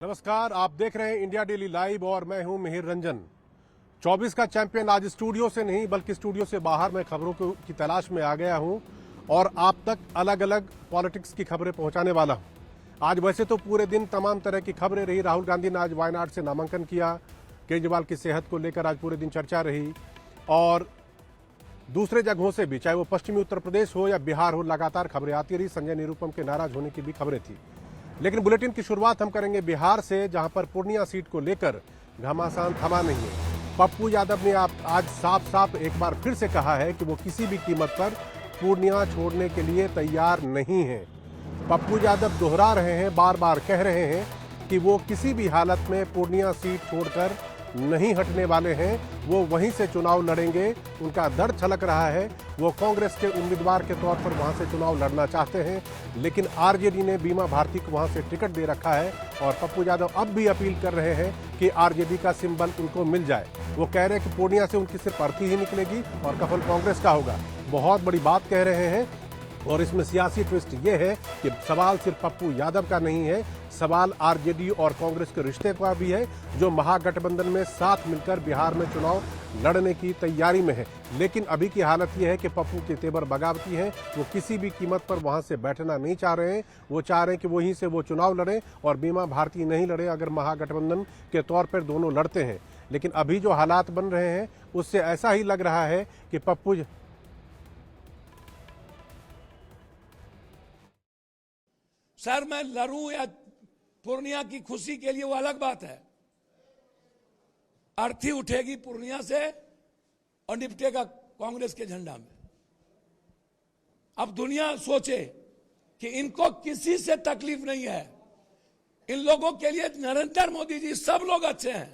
नमस्कार, आप देख रहे हैं इंडिया डेली लाइव और मैं हूं मिहिर रंजन। 24 का चैंपियन आज स्टूडियो से नहीं बल्कि स्टूडियो से बाहर मैं खबरों की तलाश में आ गया हूं और आप तक अलग अलग पॉलिटिक्स की खबरें पहुंचाने वाला हूं। आज वैसे तो पूरे दिन तमाम तरह की खबरें रही। राहुल गांधी ने आज वायनाड से नामांकन किया, केजरीवाल की सेहत को लेकर आज पूरे दिन चर्चा रही और दूसरे जगहों से भी, चाहे वो पश्चिमी उत्तर प्रदेश हो या बिहार हो, लगातार खबरें आती रही। संजय निरुपम के नाराज होने की भी खबरें थी। लेकिन बुलेटिन की शुरुआत हम करेंगे बिहार से, जहां पर पूर्णिया सीट को लेकर घमासान थमा नहीं है। पप्पू यादव ने आज साफ साफ एक बार फिर से कहा है कि वो किसी भी कीमत पर पूर्णिया छोड़ने के लिए तैयार नहीं है। पप्पू यादव दोहरा रहे हैं, बार बार कह रहे हैं कि वो किसी भी हालत में पूर्णिया सीट छोड़कर नहीं हटने वाले हैं। वो वहीं से चुनाव लड़ेंगे। उनका दर्द छलक रहा है। वो कांग्रेस के उम्मीदवार के तौर पर वहां से चुनाव लड़ना चाहते हैं, लेकिन आरजेडी ने बीमा भारती को वहां से टिकट दे रखा है और पप्पू यादव अब भी अपील कर रहे हैं कि आरजेडी का सिंबल उनको मिल जाए। वो कह रहे हैं कि पूर्णिया से उनकी सिर्फ अर्थी ही निकलेगी और कफल कांग्रेस का होगा। बहुत बड़ी बात कह रहे हैं और इसमें सियासी ट्विस्ट ये है कि सवाल सिर्फ पप्पू यादव का नहीं है, सवाल आरजेडी और कांग्रेस के रिश्ते का भी है, जो महागठबंधन में साथ मिलकर बिहार में चुनाव लड़ने की तैयारी में है। लेकिन अभी की हालत यह है कि पप्पू के तेवर बगावती हैं। वो किसी भी कीमत पर वहां से बैठना नहीं चाह रहे हैं। वो चाह रहे हैं कि वहीं से वो चुनाव लड़े और बीमा भारती नहीं लड़े अगर महागठबंधन के तौर पर दोनों लड़ते हैं। लेकिन अभी जो हालात बन रहे हैं उससे ऐसा ही लग रहा है कि पप्पू सर मैं लड़ूं या पूर्णिया की खुशी के लिए वो अलग बात है। अर्थी उठेगी पूर्णिया से और निपटेगा कांग्रेस के झंडा में। अब दुनिया सोचे कि इनको किसी से तकलीफ नहीं है। इन लोगों के लिए नरेंद्र मोदी जी सब लोग अच्छे हैं,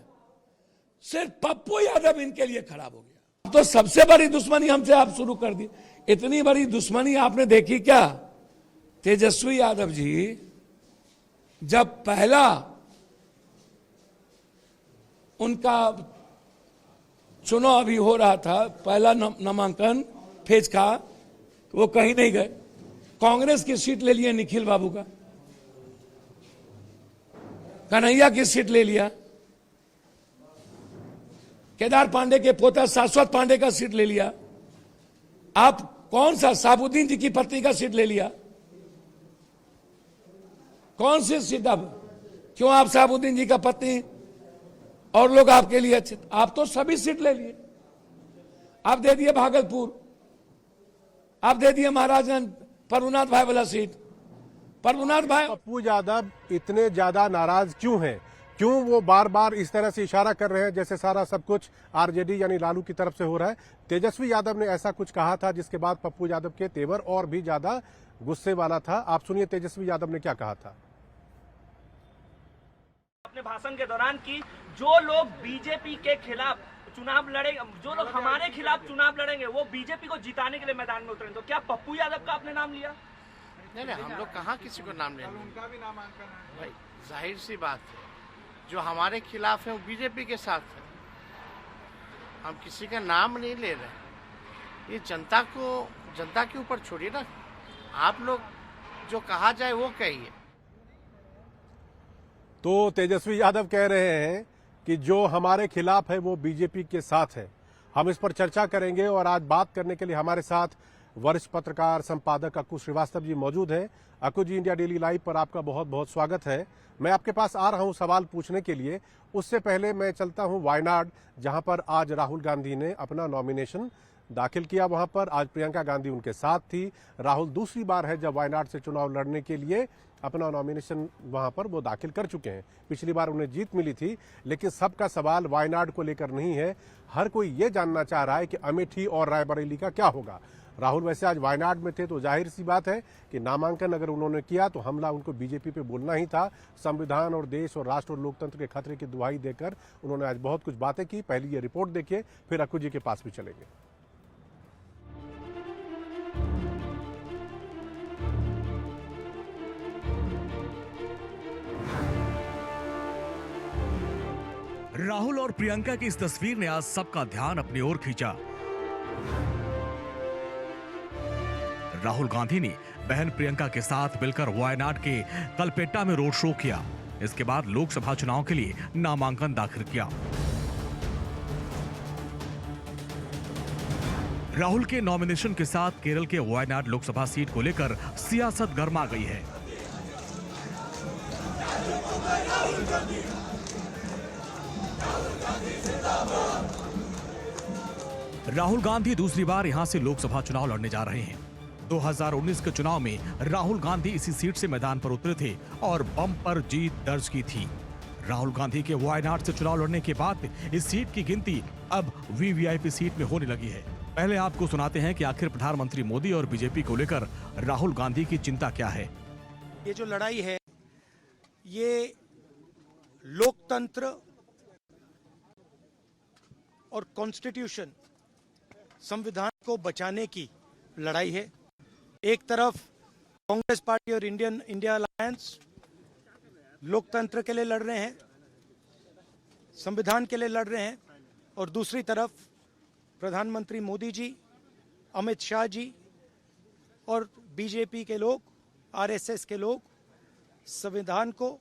सिर्फ पप्पू यादव इनके लिए खराब हो गया। तो सबसे बड़ी दुश्मनी हमसे आप शुरू कर दी। इतनी बड़ी दुश्मनी आपने देखी क्या? तेजस्वी यादव जी जब पहला उनका चुनाव अभी हो रहा था, पहला नामांकन फेज का, वो कहीं नहीं गए। कांग्रेस की सीट ले लिए निखिल बाबू का, कन्हैया की सीट ले लिया, केदार पांडे के पोता शाश्वत पांडे का सीट ले लिया। आप कौन सा साबुद्दीन जी की पत्नी का सीट ले लिया? कौन सी सीट? अब क्यों आप साबुद्दीन जी का पत्नी और लोग आपके लिए अच्छे? आप तो सभी सीट ले लिए। आप दे दिए भागलपुर, आप दे दिए महाराजगंज प्रभुनाथ भाई वाला सीट। प्रभुनाथ भाई पप्पू यादव इतने ज्यादा नाराज क्यों हैं? क्यों वो बार बार इस तरह से इशारा कर रहे हैं जैसे सारा सब कुछ आरजेडी यानी लालू की तरफ से हो रहा है? तेजस्वी यादव ने ऐसा कुछ कहा था जिसके बाद पप्पू यादव के तेवर और भी ज्यादा गुस्से वाला था। आप सुनिए तेजस्वी यादव ने क्या कहा था अपने भाषण के दौरान कि जो लोग बीजेपी के खिलाफ चुनाव लड़ेंगे, जो लोग हमारे खिलाफ चुनाव लड़ेंगे, वो बीजेपी को जिताने के लिए मैदान में उतरेंगे। तो क्या पप्पू यादव का आपने नाम लिया? नहीं, हम लोग कहाँ किसी को नाम लेंगे। उनका भी नामांकन है भाई, जाहिर सी बात है, जो हमारे खिलाफ है वो बीजेपी के साथ है। हम किसी का नाम नहीं ले रहे। ये जनता के ऊपर छोड़िए ना। आप लोग जो कहा जाए वो कहिए। तो तेजस्वी यादव कह रहे हैं कि जो हमारे खिलाफ है वो बीजेपी के साथ है। हम इस पर चर्चा करेंगे और आज बात करने के लिए हमारे साथ वरिष्ठ पत्रकार संपादक अक्कू श्रीवास्तव जी मौजूद हैं। अक्कू जी, इंडिया डेली लाइव पर आपका बहुत बहुत स्वागत है। मैं आपके पास आ रहा हूं सवाल पूछने के लिए। उससे पहले मैं चलता हूं वायनाड, जहां पर आज राहुल गांधी ने अपना नॉमिनेशन दाखिल किया। वहां पर आज प्रियंका गांधी उनके साथ थी। राहुल दूसरी बार है जब वायनाड से चुनाव लड़ने के लिए अपना नॉमिनेशन वहां पर वो दाखिल कर चुके हैं। पिछली बार उन्हें जीत मिली थी, लेकिन सबका सवाल वायनाड को लेकर नहीं है। हर कोई ये जानना चाह रहा है कि अमेठी और रायबरेली का क्या होगा। राहुल वैसे आज वायनाड में थे तो जाहिर सी बात है कि नामांकन अगर उन्होंने किया तो हमला उनको बीजेपी पे बोलना ही था। संविधान और देश और राष्ट्र और लोकतंत्र के खतरे की दुहाई देकर उन्होंने आज बहुत कुछ बातें की। पहली ये रिपोर्ट देखिए, फिर अक्कू जी के पास भी चलेंगे। राहुल और प्रियंका की इस तस्वीर ने आज सबका ध्यान अपनी ओर खींचा। राहुल गांधी ने बहन प्रियंका के साथ मिलकर वायनाड के कलपेट्टा में रोड शो किया। इसके बाद लोकसभा चुनाव के लिए नामांकन दाखिल किया। राहुल के नॉमिनेशन के साथ केरल के वायनाड लोकसभा सीट को लेकर सियासत गर्मा गई है। राहुल गांधी दूसरी बार यहां से लोकसभा चुनाव लड़ने जा रहे हैं। 2019 के चुनाव में राहुल गांधी इसी सीट से मैदान पर उतरे थे और बम्पर जीत दर्ज की थी। राहुल गांधी के वायनाड से चुनाव लड़ने के बाद इस सीट की गिनती अब वीवीआईपी सीट में होने लगी है। पहले आपको सुनाते हैं कि आखिर प्रधानमंत्री मोदी और बीजेपी को लेकर राहुल गांधी की चिंता क्या है। ये जो लड़ाई है ये लोकतंत्र और कॉन्स्टिट्यूशन संविधान को बचाने की लड़ाई है। एक तरफ कांग्रेस पार्टी और इंडिया अलायंस लोकतंत्र के लिए लड़ रहे हैं, संविधान के लिए लड़ रहे हैं, और दूसरी तरफ प्रधानमंत्री मोदी जी, अमित शाह जी और बीजेपी के लोग, आरएसएस के लोग संविधान को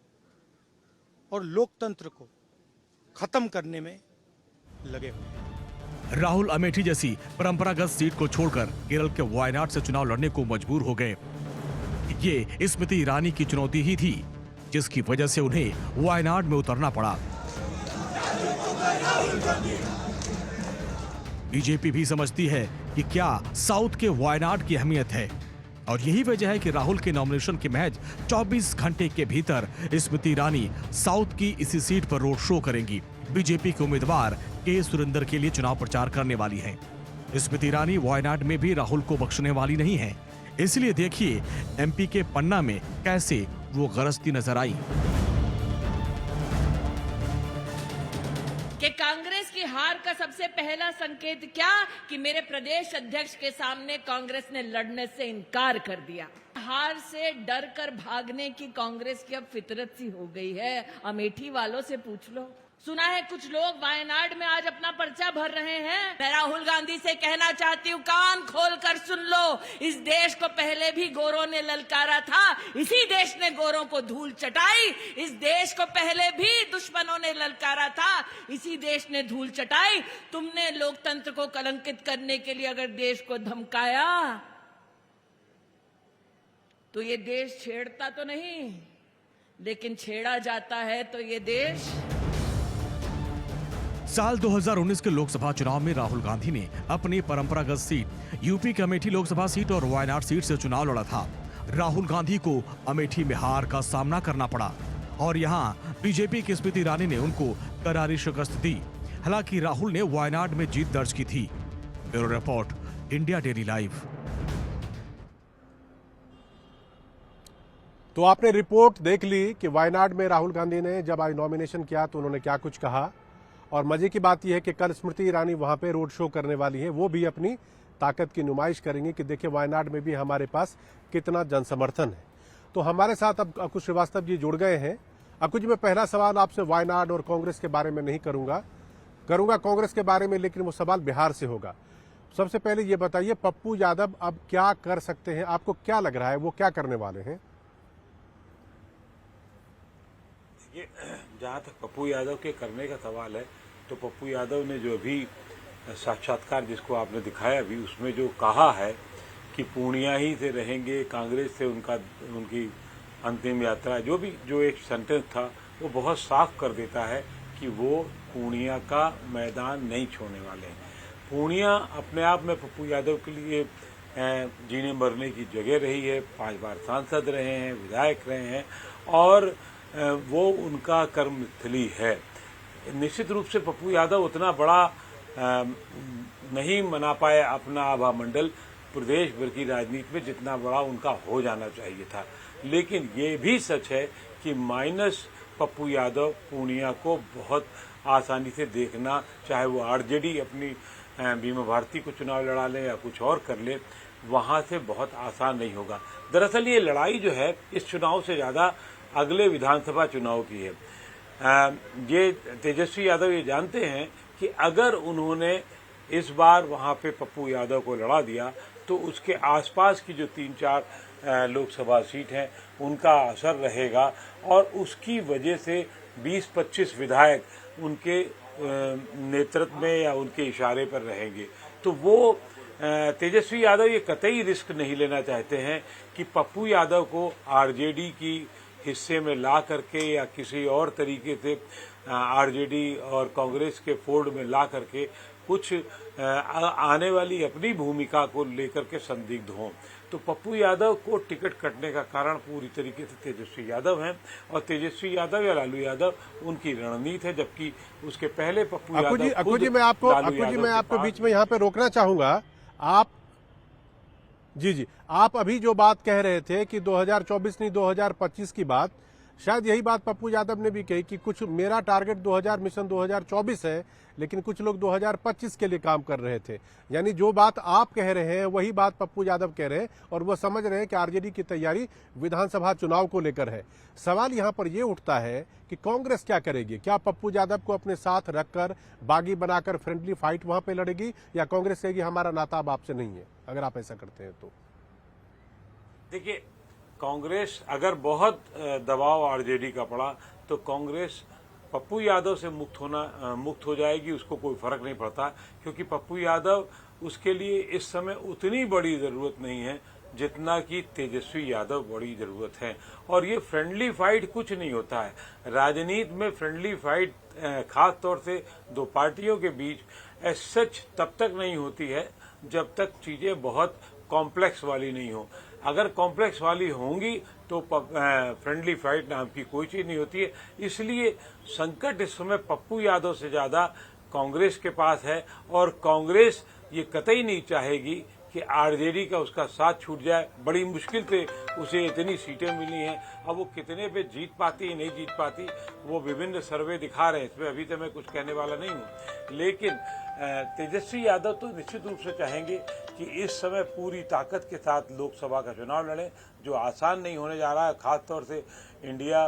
और लोकतंत्र को खत्म करने में लगे हुए हैं। राहुल अमेठी जैसी परंपरागत सीट को छोड़कर केरल के वायनाड से चुनाव लड़ने को मजबूर हो गए। ये स्मृति ईरानी की चुनौती ही थी जिसकी वजह से उन्हें वायनाड में उतरना पड़ा। बीजेपी भी समझती है कि क्या साउथ के वायनाड की अहमियत है और यही वजह है कि राहुल के नॉमिनेशन के महज 24 घंटे के भीतर स्मृति ईरानी साउथ की इसी सीट पर रोड शो करेंगी। बीजेपी के उम्मीदवार के सुरेंद्र के लिए चुनाव प्रचार करने वाली हैं। स्मृति ईरानी वायनाड में भी राहुल को बख्शने वाली नहीं है, इसलिए देखिए एमपी के पन्ना में कैसे वो गरजती नजर आई। कि कांग्रेस की हार का सबसे पहला संकेत क्या कि मेरे प्रदेश अध्यक्ष के सामने कांग्रेस ने लड़ने से इनकार कर दिया। हार से डर कर भागने की कांग्रेस की अब फितरत सी हो गई है। अमेठी वालों से पूछ लो। सुना है कुछ लोग वायनाड में आज अपना पर्चा भर रहे हैं। मैं राहुल गांधी से कहना चाहती हूँ, कान खोल कर सुन लो। इस देश को पहले भी गोरों ने ललकारा था, इसी देश ने गोरों को धूल चटाई। इस देश को पहले भी दुश्मनों ने ललकारा था, इसी देश ने धूल चटाई। तुमने लोकतंत्र को कलंकित करने के लिए अगर देश को धमकाया तो ये देश छेड़ता तो नहीं, लेकिन छेड़ा जाता है तो ये देश। साल 2019 के लोकसभा चुनाव में राहुल गांधी ने अपनी परंपरागत सीट यूपी की अमेठी लोकसभा सीट और वायनाड सीट से चुनाव लड़ा था। राहुल गांधी को अमेठी में हार का सामना करना पड़ा और यहां बीजेपी की स्मृति ईरानी ने उनको करारी शिकस्त दी। हालांकि राहुल ने वायनाड में जीत दर्ज की थी। Bureau report, India daily live. तो आपने रिपोर्ट देख ली कि वायनाड में राहुल गांधी ने जब आज नॉमिनेशन किया तो उन्होंने क्या कुछ कहा, और मजे की बात यह है कि कल स्मृति ईरानी वहां पे रोड शो करने वाली है। वो भी अपनी ताकत की नुमाइश करेंगे कि देखिए वायनाड में भी हमारे पास कितना जनसमर्थन है। तो हमारे साथ अब अकुश श्रीवास्तव जी जुड़ गए हैं। अकुश जी, मैं पहला सवाल आपसे वायनाड और कांग्रेस के बारे में नहीं करूंगा कांग्रेस के बारे में, लेकिन वो सवाल बिहार से होगा। सबसे पहले ये बताइए, पप्पू यादव अब क्या कर सकते हैं? आपको क्या लग रहा है वो क्या करने वाले हैं? जहाँ तक पप्पू यादव के करने का सवाल है तो पप्पू यादव ने जो भी साक्षात्कार जिसको आपने दिखाया अभी, उसमें जो कहा है कि पूर्णिया ही से रहेंगे, कांग्रेस से उनकी अंतिम यात्रा, जो एक सेंटेंस था वो बहुत साफ कर देता है कि वो पूर्णिया का मैदान नहीं छोड़ने वाले हैं। पूर्णिया अपने आप में पप्पू यादव के लिए जीने मरने की जगह रही है। 5 बार सांसद रहे हैं, विधायक रहे हैं और वो उनका कर्मस्थली है। निश्चित रूप से पप्पू यादव उतना बड़ा नहीं मना पाए अपना आभा मंडल प्रदेश भर की राजनीति में जितना बड़ा उनका हो जाना चाहिए था। लेकिन ये भी सच है कि माइनस पप्पू यादव पूर्णिया को बहुत आसानी से देखना, चाहे वो आरजेडी अपनी बीमा भारती को चुनाव लड़ा ले या कुछ और कर ले, वहां से बहुत आसान नहीं होगा। दरअसल ये लड़ाई जो है इस चुनाव से ज्यादा अगले विधानसभा चुनाव की है। ये तेजस्वी यादव ये जानते हैं कि अगर उन्होंने इस बार वहां पे पप्पू यादव को लड़ा दिया तो उसके आसपास की जो 3-4 लोकसभा सीट हैं उनका असर रहेगा और उसकी वजह से 20-25 विधायक उनके नेतृत्व में या उनके इशारे पर रहेंगे। तो वो तेजस्वी यादव ये कतई रिस्क नहीं लेना चाहते हैं कि पप्पू यादव को आरजेडी की हिस्से में ला करके या किसी और तरीके से आरजेडी और कांग्रेस के फोल्ड में ला करके कुछ आने वाली अपनी भूमिका को लेकर के संदिग्ध हों। तो पप्पू यादव को टिकट कटने का कारण पूरी तरीके से तेजस्वी यादव हैं और तेजस्वी यादव या लालू यादव उनकी रणनीति है, जबकि उसके पहले पप्पू यादव अक्कू जी मैं आपको बीच में यहाँ पे रोकना चाहूंगा। आप जी आप अभी जो बात कह रहे थे कि 2024 नहीं 2025 की बात, शायद यही बात पप्पू यादव ने भी कही कि कुछ मेरा टारगेट 2000 मिशन 2024 है, लेकिन कुछ लोग 2025 के लिए काम कर रहे थे। यानी जो बात आप कह रहे हैं वही बात पप्पू यादव कह रहे हैं और वो समझ रहे हैं कि आरजेडी की तैयारी विधानसभा चुनाव को लेकर है। सवाल यहां पर यह उठता है कि कांग्रेस क्या करेगी? क्या पप्पू यादव को अपने साथ रखकर बागी बनाकर फ्रेंडली फाइट वहां पे लड़ेगी या कांग्रेस कहेगी हमारा नाता अब आपसे नहीं है? अगर आप ऐसा करते हैं तो देखिए, कांग्रेस अगर बहुत दबाव आरजेडी का पड़ा तो कांग्रेस पप्पू यादव से मुक्त हो जाएगी, उसको कोई फर्क नहीं पड़ता, क्योंकि पप्पू यादव उसके लिए इस समय उतनी बड़ी जरूरत नहीं है जितना कि तेजस्वी यादव बड़ी जरूरत है। और ये फ्रेंडली फाइट कुछ नहीं होता है राजनीति में। फ्रेंडली फाइट खास तौर से दो पार्टियों के बीच सच तब तक नहीं होती है जब तक चीजें बहुत कॉम्प्लेक्स वाली नहीं हो। अगर कॉम्प्लेक्स वाली होंगी तो फ्रेंडली फाइट नाम की कोई चीज नहीं होती है। इसलिए संकट इस समय पप्पू यादव से ज्यादा कांग्रेस के पास है और कांग्रेस ये कतई नहीं चाहेगी कि आरजेडी का उसका साथ छूट जाए। बड़ी मुश्किल से उसे इतनी सीटें मिली हैं, अब वो कितने पे जीत पाती है नहीं जीत पाती वो विभिन्न सर्वे दिखा रहे हैं, इसमें अभी तो मैं कुछ कहने वाला नहीं हूँ। लेकिन तेजस्वी यादव तो निश्चित रूप से चाहेंगे कि इस समय पूरी ताकत के साथ लोकसभा का चुनाव लड़ें, जो आसान नहीं होने जा रहा है। खासतौर से इंडिया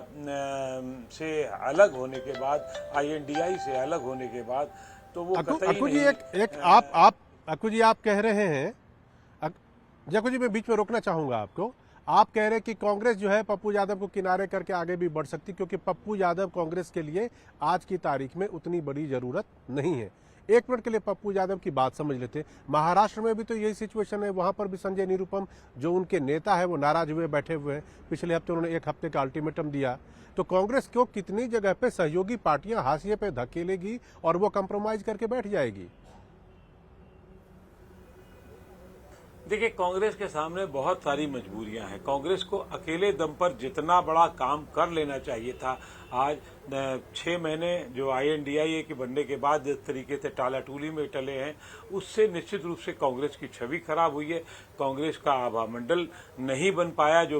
से अलग होने के बाद, INDI से अलग होने के बाद, तो वो अक्कू जी अक्कू जी आप कह रहे हैं, अक्कू जी मैं बीच में रोकना चाहूंगा आपको। आप कह रहे हैं कि कांग्रेस जो है पप्पू यादव को किनारे करके आगे भी बढ़ सकती, क्योंकि पप्पू यादव कांग्रेस के लिए आज की तारीख में उतनी बड़ी जरूरत नहीं है। एक मिनट के लिए पप्पू यादव की बात समझ लेते। महाराष्ट्र में भी तो यही सिचुएशन है, वहां पर भी संजय निरुपम जो उनके नेता है वो नाराज हुए बैठे हुए हैं। पिछले हफ्ते उन्होंने 1 हफ्ते का अल्टीमेटम दिया। तो कांग्रेस को कितनी जगह पे सहयोगी पार्टियां हाशिए पे धकेलेगी और वो कंप्रोमाइज करके बैठ जाएगी? देखिए, कांग्रेस के सामने बहुत सारी मजबूरियां हैं। कांग्रेस को अकेले दम पर जितना बड़ा काम कर लेना चाहिए था, आज 6 महीने जो INDI के बनने के बाद जिस तरीके से टालाटूली में टले हैं, उससे निश्चित रूप से कांग्रेस की छवि खराब हुई है। कांग्रेस का आभा मंडल नहीं बन पाया जो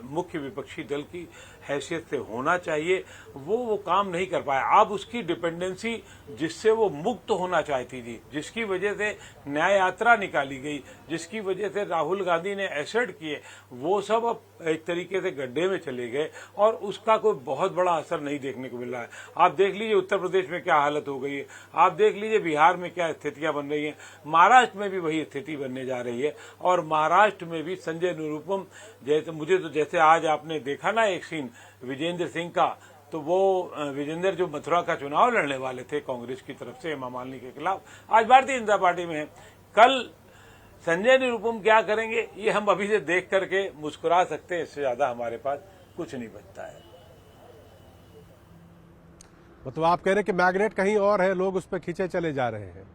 मुख्य विपक्षी दल की हैसियत से होना चाहिए, वो काम नहीं कर पाया। अब उसकी डिपेंडेंसी जिससे वो मुक्त होना चाहती थी, जिसकी वजह से न्याय यात्रा निकाली गई, जिसकी वजह से राहुल गांधी ने एसेट किए, वो सब अब एक तरीके से गड्ढे में चले गए और उसका कोई बहुत बड़ा असर नहीं देखने को मिल रहा है। आप देख लीजिए उत्तर प्रदेश में क्या हालत हो गई है, आप देख लीजिए बिहार में क्या स्थितियां बन रही हैं, महाराष्ट्र में भी वही स्थिति बनने जा रही है। और महाराष्ट्र में भी संजय निरुपम जैसे आज आपने देखा ना एक सीन विजेंद्र सिंह का, तो वो विजेंद्र जो मथुरा का चुनाव लड़ने वाले थे कांग्रेस की तरफ से हेमा मालिनी के खिलाफ, आज भारतीय जनता पार्टी में है। कल संजय निरुपम क्या करेंगे ये हम अभी से देख करके मुस्कुरा सकते हैं, इससे ज्यादा हमारे पास कुछ नहीं बचता है। मतलब आप कह रहे हैं कि मैग्नेट कहीं और है, लोग उस पर खींचे चले जा रहे हैं।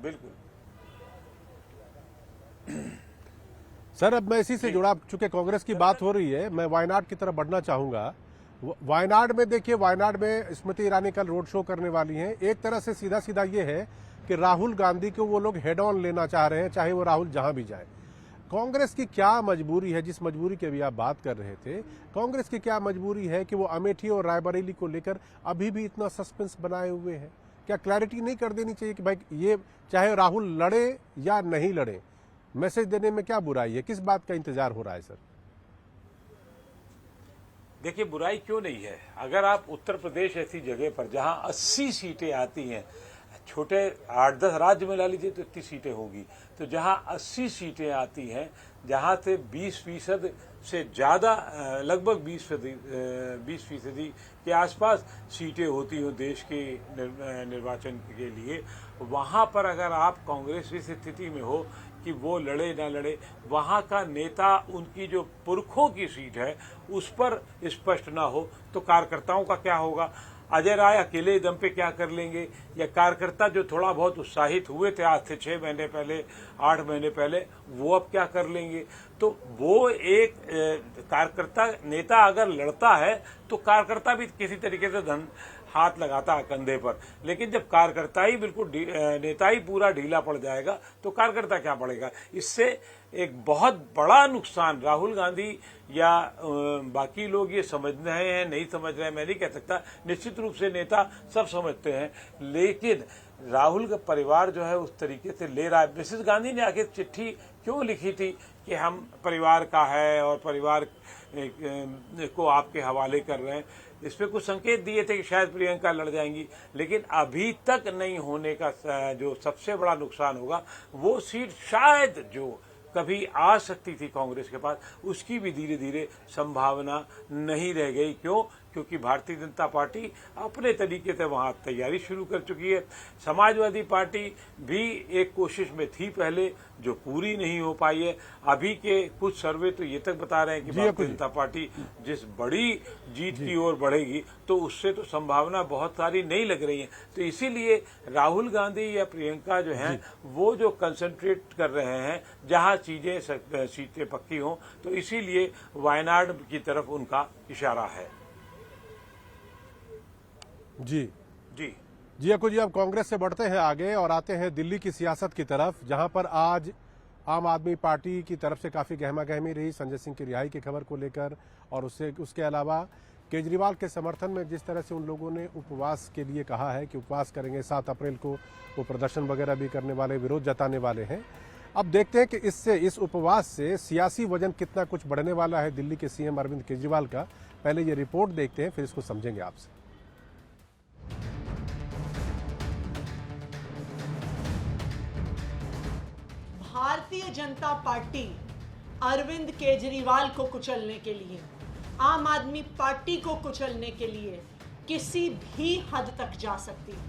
बिल्कुल सर, अब मैं इसी से जुड़ा, चूंकि कांग्रेस की बात हो रही है, मैं वायनाड की तरफ बढ़ना चाहूंगा। वायनाड में देखिए, वायनाड में स्मृति ईरानी कल रोड शो करने वाली हैं। एक तरह से सीधा सीधा ये है कि राहुल गांधी को वो लोग हेड ऑन लेना चाह रहे हैं, चाहे वो राहुल जहां भी जाए। कांग्रेस की क्या मजबूरी है, जिस मजबूरी की अभी आप बात कर रहे थे, कांग्रेस की क्या मजबूरी है कि वो अमेठी और रायबरेली को लेकर अभी भी इतना सस्पेंस बनाए हुए है? क्या क्लैरिटी नहीं कर देनी चाहिए कि भाई ये चाहे राहुल लड़े या नहीं लड़े, मैसेज देने में क्या बुराई है? किस बात का इंतजार हो रहा है सर? देखिए, बुराई क्यों नहीं है। अगर आप उत्तर प्रदेश ऐसी जगह पर जहां 80 सीटें आती हैं, छोटे 8-10 राज्य में ला लीजिए तो इतनी सीटें होगी। तो जहां 80 सीटें आती हैं, जहां से 20% से ज़्यादा, लगभग 20% के आसपास सीटें होती हो देश के निर्वाचन के लिए, वहां पर अगर आप कांग्रेस इस स्थिति में हो कि वो लड़े ना लड़े, वहां का नेता उनकी जो पुरखों की सीट है उस पर स्पष्ट ना हो, तो कार्यकर्ताओं का क्या होगा? अजय राय अकेले दम पे क्या कर लेंगे? या कार्यकर्ता जो थोड़ा बहुत उत्साहित हुए थे आज से 6 महीने पहले, 8 महीने पहले, वो अब क्या कर लेंगे? तो वो एक कार्यकर्ता, नेता अगर लड़ता है तो कार्यकर्ता भी किसी तरीके से हाथ लगाता है कंधे पर, लेकिन जब कार्यकर्ता ही बिल्कुल नेता ही पूरा ढीला पड़ जाएगा तो कार्यकर्ता क्या पड़ेगा? इससे एक बहुत बड़ा नुकसान राहुल गांधी या बाकी लोग ये समझ रहे हैं, नहीं समझ रहे हैं, मैं नहीं कह सकता। निश्चित रूप से नेता सब समझते हैं, लेकिन राहुल का परिवार जो है उस तरीके से ले रहा है। मिसेस गांधी ने आखिर चिट्ठी क्यों लिखी थी कि हम परिवार का है और परिवार को आपके हवाले कर रहे हैं? इस पे कुछ संकेत दिए थे कि शायद प्रियंका लड़ जाएंगी, लेकिन अभी तक नहीं होने का जो सबसे बड़ा नुकसान होगा, वो सीट शायद जो कभी आ सकती थी कांग्रेस के पास, उसकी भी धीरे धीरे संभावना नहीं रह गई। क्यों? क्योंकि भारतीय जनता पार्टी अपने तरीके से वहां तैयारी शुरू कर चुकी है। समाजवादी पार्टी भी एक कोशिश में थी पहले, जो पूरी नहीं हो पाई है। अभी के कुछ सर्वे तो ये तक बता रहे हैं कि भारतीय जनता पार्टी जिस बड़ी जीत की ओर बढ़ेगी, तो उससे तो संभावना बहुत सारी नहीं लग रही है। तो इसीलिए राहुल गांधी या प्रियंका जो हैं, वो जो कंसंट्रेट कर रहे हैं जहां चीजें सीटें पक्की हों, तो इसीलिए वायनाड की तरफ उनका इशारा है। जी अकुल जी, अब कांग्रेस से बढ़ते हैं आगे और आते हैं दिल्ली की सियासत की तरफ, जहां पर आज आम आदमी पार्टी की तरफ से काफी गहमा गहमी रही संजय सिंह की रिहाई की खबर को लेकर, और उसके अलावा केजरीवाल के समर्थन में जिस तरह से उन लोगों ने उपवास के लिए कहा है कि उपवास करेंगे, 7 अप्रैल को वो प्रदर्शन वगैरह भी करने वाले, विरोध जताने वाले हैं। अब देखते हैं कि इस उपवास से सियासी वजन कितना कुछ बढ़ने वाला है दिल्ली के सीएम अरविंद केजरीवाल का। पहले ये रिपोर्ट देखते हैं, फिर इसको समझेंगे आपसे। भारतीय जनता पार्टी अरविंद केजरीवाल को कुचलने के लिए, आम आदमी पार्टी को कुचलने के लिए किसी भी हद तक जा सकती है।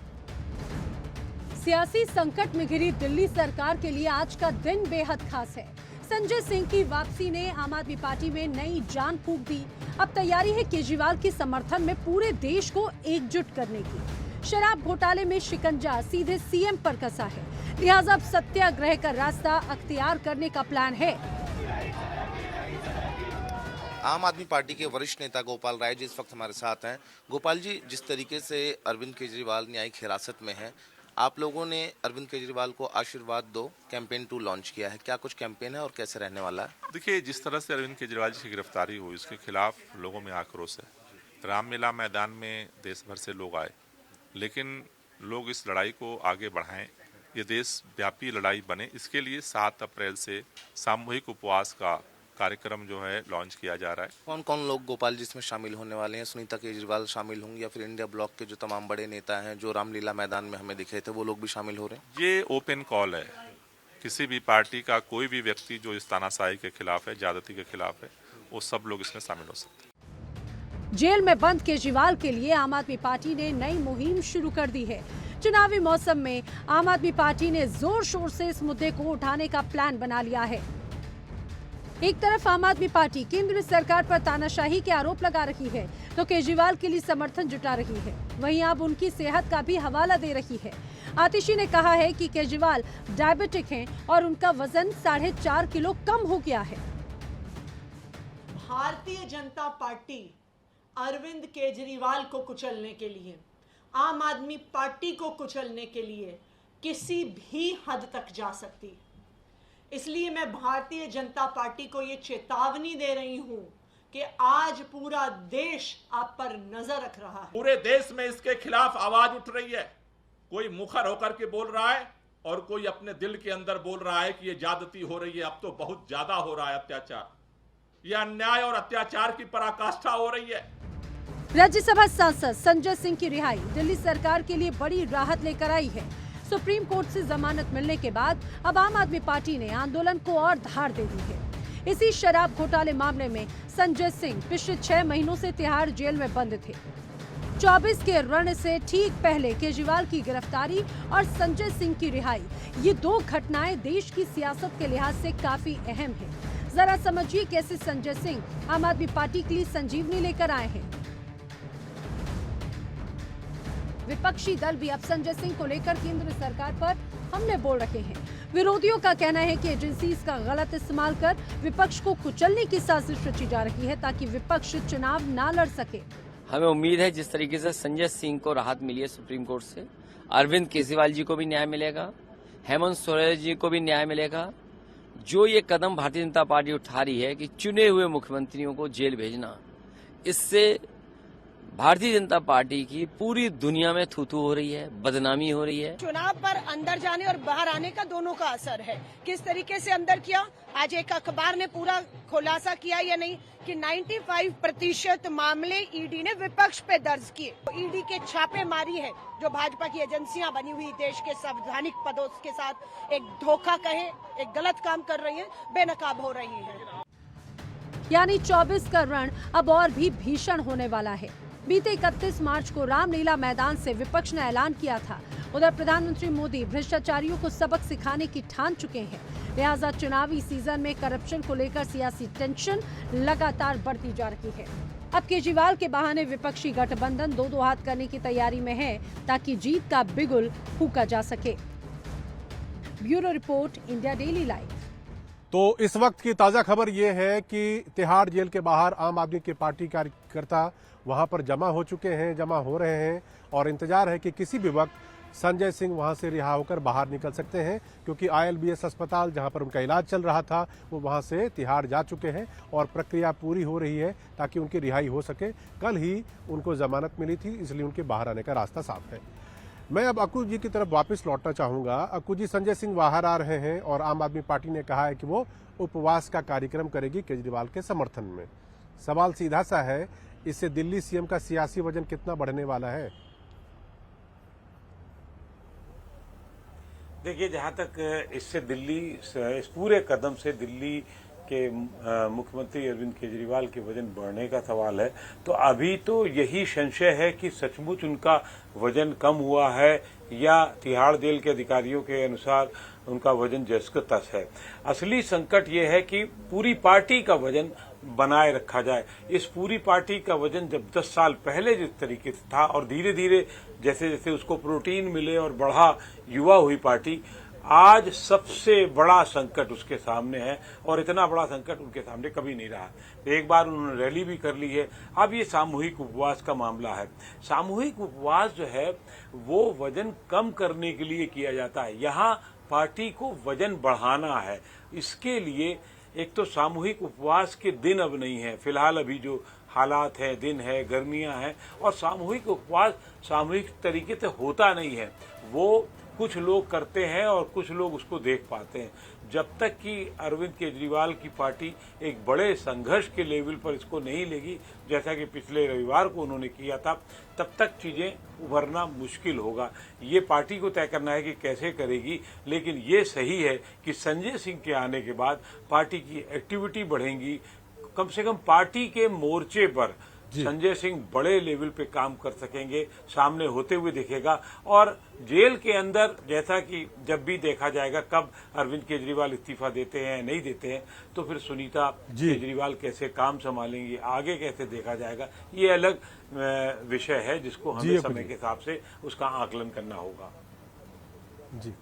सियासी संकट में घिरी दिल्ली सरकार के लिए आज का दिन बेहद खास है। संजय सिंह की वापसी ने आम आदमी पार्टी में नई जान फूंक दी। अब तैयारी है केजरीवाल के समर्थन में पूरे देश को एकजुट करने की। शराब घोटाले में शिकंजा सीधे सीएम पर कसा है, लिहाजा अब सत्याग्रह का रास्ता अख्तियार करने का प्लान है। आम आदमी पार्टी के वरिष्ठ नेता गोपाल राय जी इस वक्त हमारे साथ हैं। गोपाल जी, जिस तरीके से अरविंद केजरीवाल न्यायिक हिरासत में हैं, आप लोगों ने अरविंद केजरीवाल को आशीर्वाद दो कैंपेन 2 लॉन्च किया है, क्या कुछ कैंपेन है और कैसे रहने वाला है? देखिए, जिस तरह से अरविंद केजरीवाल जी की गिरफ्तारी हुई, उसके खिलाफ लोगों में आक्रोश है। रामलीला मैदान में देश भर से लोग आए, लेकिन लोग इस लड़ाई को आगे बढ़ाएं, ये देश व्यापी लड़ाई बने, इसके लिए 7 अप्रैल से सामूहिक उपवास का कार्यक्रम जो है लॉन्च किया जा रहा है। कौन कौन लोग गोपाल जी इसमें शामिल होने वाले हैं? सुनीता केजरीवाल शामिल होंगी या फिर इंडिया ब्लॉक के जो तमाम बड़े नेता हैं जो रामलीला मैदान में हमें दिखे थे, वो लोग भी शामिल हो रहे हैं? ये ओपन कॉल है, किसी भी पार्टी का कोई भी व्यक्ति जो इस तानाशाही के खिलाफ है, ज्यादती के खिलाफ है, वो सब लोग इसमें शामिल हो सकते हैं। जेल में बंद केजरीवाल के लिए आम आदमी पार्टी ने नई मुहिम शुरू कर दी है। चुनावी मौसम में आम आदमी पार्टी ने जोर शोर से इस मुद्दे को उठाने का प्लान बना लिया है। एक तरफ आम आदमी पार्टी केंद्र सरकार पर तानाशाही के आरोप लगा रही है, तो केजरीवाल के लिए समर्थन जुटा रही है। वहीं अब उनकी सेहत का भी हवाला दे रही है। आतिशी ने कहा है कि केजरीवाल डायबिटिक हैं और उनका वजन 4.5 किलो कम हो गया है। भारतीय जनता पार्टी अरविंद केजरीवाल को कुचलने के लिए, आम आदमी पार्टी को कुचलने के लिए किसी भी हद तक जा सकती है। इसलिए मैं भारतीय जनता पार्टी को ये चेतावनी दे रही हूं कि आज पूरा देश आप पर नजर रख रहा है। पूरे देश में इसके खिलाफ आवाज उठ रही है। कोई मुखर होकर के बोल रहा है और कोई अपने दिल के अंदर बोल रहा है कि ये ज्यादती हो रही है, अब तो बहुत ज्यादा हो रहा है अत्याचार। ये अन्याय और अत्याचार की पराकाष्ठा हो रही है। राज्यसभा सांसद संजय सिंह की रिहाई दिल्ली सरकार के लिए बड़ी राहत लेकर आई है। सुप्रीम कोर्ट से जमानत मिलने के बाद अब आम आदमी पार्टी ने आंदोलन को और धार दे दी है। इसी शराब घोटाले मामले में संजय सिंह पिछले 6 महीनों से तिहाड़ जेल में बंद थे। 24 के रण से ठीक पहले केजरीवाल की गिरफ्तारी और संजय सिंह की रिहाई, ये 2 घटनाएं देश की सियासत के लिहाज से काफी अहम है। जरा समझिए कैसे संजय सिंह आम आदमी पार्टी के लिए संजीवनी लेकर आए हैं। विपक्षी दल भी अब संजय सिंह को लेकर केंद्र सरकार पर हमले बोल रहे हैं। विरोधियों का कहना है कि एजेंसीज का गलत इस्तेमाल कर विपक्ष को कुचलने की साजिश रची जा रही है ताकि विपक्ष चुनाव ना लड़ सके। हमें उम्मीद है जिस तरीके से संजय सिंह को राहत मिली है सुप्रीम कोर्ट से, अरविंद केजरीवाल जी को भी न्याय मिलेगा, हेमंत सोरेन जी को भी न्याय मिलेगा। जो ये कदम भारतीय जनता पार्टी उठा रही है कि चुने हुए मुख्यमंत्रियों को जेल भेजना, इससे भारतीय जनता पार्टी की पूरी दुनिया में थू-थू हो रही है, बदनामी हो रही है। चुनाव पर अंदर जाने और बाहर आने का दोनों का असर है। किस तरीके से अंदर किया, आज एक अखबार ने पूरा खुलासा किया या नहीं कि 95% मामले ईडी ने विपक्ष पे दर्ज किए। ईडी के छापेमारी है जो भाजपा की एजेंसियां बनी हुई देश के संवैधानिक पदों के साथ एक धोखा कहें, एक गलत काम कर रही है, बेनकाब हो रही है। यानी 24 का रण अब और भी भीषण होने वाला है। बीते 31 मार्च को रामलीला मैदान से विपक्ष ने ऐलान किया था। उधर प्रधानमंत्री मोदी भ्रष्टाचारियों को सबक सिखाने की ठान चुके हैं। लिहाजा चुनावी सीजन में करप्शन को लेकर सियासी टेंशन लगातार बढ़ती जा रही है। अब केजरीवाल के बहाने विपक्षी गठबंधन दो हाथ करने की तैयारी में है ताकि जीत का बिगुल फूंका जा सके। Bureau report, India daily live. तो इस वक्त की ताजा खबर यह है कि तिहाड़ जेल के बाहर आम आदमी की पार्टी कार्यकर्ता वहां पर जमा हो रहे हैं और इंतजार है कि किसी भी वक्त संजय सिंह वहां से रिहा होकर बाहर निकल सकते हैं, क्योंकि ILBS अस्पताल जहां पर उनका इलाज चल रहा था वो वहां से तिहाड़ जा चुके हैं और प्रक्रिया पूरी हो रही है ताकि उनकी रिहाई हो सके। कल ही उनको जमानत मिली थी, इसलिए उनके बाहर आने का रास्ता साफ है। मैं अब अक्कू जी की तरफ वापस लौटना चाहूंगा। अक्कू जी, संजय सिंह बाहर आ रहे हैं और आम आदमी पार्टी ने कहा है कि वो उपवास का कार्यक्रम करेगी केजरीवाल के समर्थन में। सवाल सीधा सा है, इससे दिल्ली सीएम का सियासी वजन कितना बढ़ने वाला है? देखिए, जहां तक इससे इस पूरे कदम से दिल्ली के मुख्यमंत्री अरविंद केजरीवाल के वजन बढ़ने का सवाल है, तो अभी तो यही संशय है कि सचमुच उनका वजन कम हुआ है या तिहाड़ जेल के अधिकारियों के अनुसार उनका वजन जैसे का तस है। असली संकट यह है कि पूरी पार्टी का वजन बनाए रखा जाए। इस पूरी पार्टी का वजन जब 10 साल पहले जिस तरीके से था और धीरे धीरे जैसे जैसे उसको प्रोटीन मिले और बढ़ा युवा हुई पार्टी, आज सबसे बड़ा संकट उसके सामने है और इतना बड़ा संकट उनके सामने कभी नहीं रहा। एक बार उन्होंने रैली भी कर ली है। अब ये सामूहिक उपवास का मामला है। सामूहिक उपवास जो है वो वजन कम करने के लिए किया जाता है, यहाँ पार्टी को वजन बढ़ाना है। इसके लिए एक तो सामूहिक उपवास के दिन अब नहीं है, फिलहाल अभी जो हालात है, दिन है, गर्मियां हैं, और सामूहिक उपवास सामूहिक तरीके से होता नहीं है। वो कुछ लोग करते हैं और कुछ लोग उसको देख पाते हैं। जब तक कि अरविंद केजरीवाल की पार्टी एक बड़े संघर्ष के लेवल पर इसको नहीं लेगी, जैसा कि पिछले रविवार को उन्होंने किया था, तब तक चीजें उभरना मुश्किल होगा। ये पार्टी को तय करना है कि कैसे करेगी, लेकिन ये सही है कि संजय सिंह के आने के बाद पार्टी की एक्टिविटी बढ़ेगी। कम से कम पार्टी के मोर्चे पर संजय सिंह बड़े लेवल पे काम कर सकेंगे, सामने होते हुए दिखेगा। और जेल के अंदर जैसा कि जब भी देखा जाएगा कब अरविंद केजरीवाल इस्तीफा देते हैं नहीं देते हैं, तो फिर सुनीता केजरीवाल कैसे काम संभालेंगी, आगे कैसे देखा जाएगा, ये अलग विषय है जिसको हमें समय के हिसाब से उसका आकलन करना होगा। जी।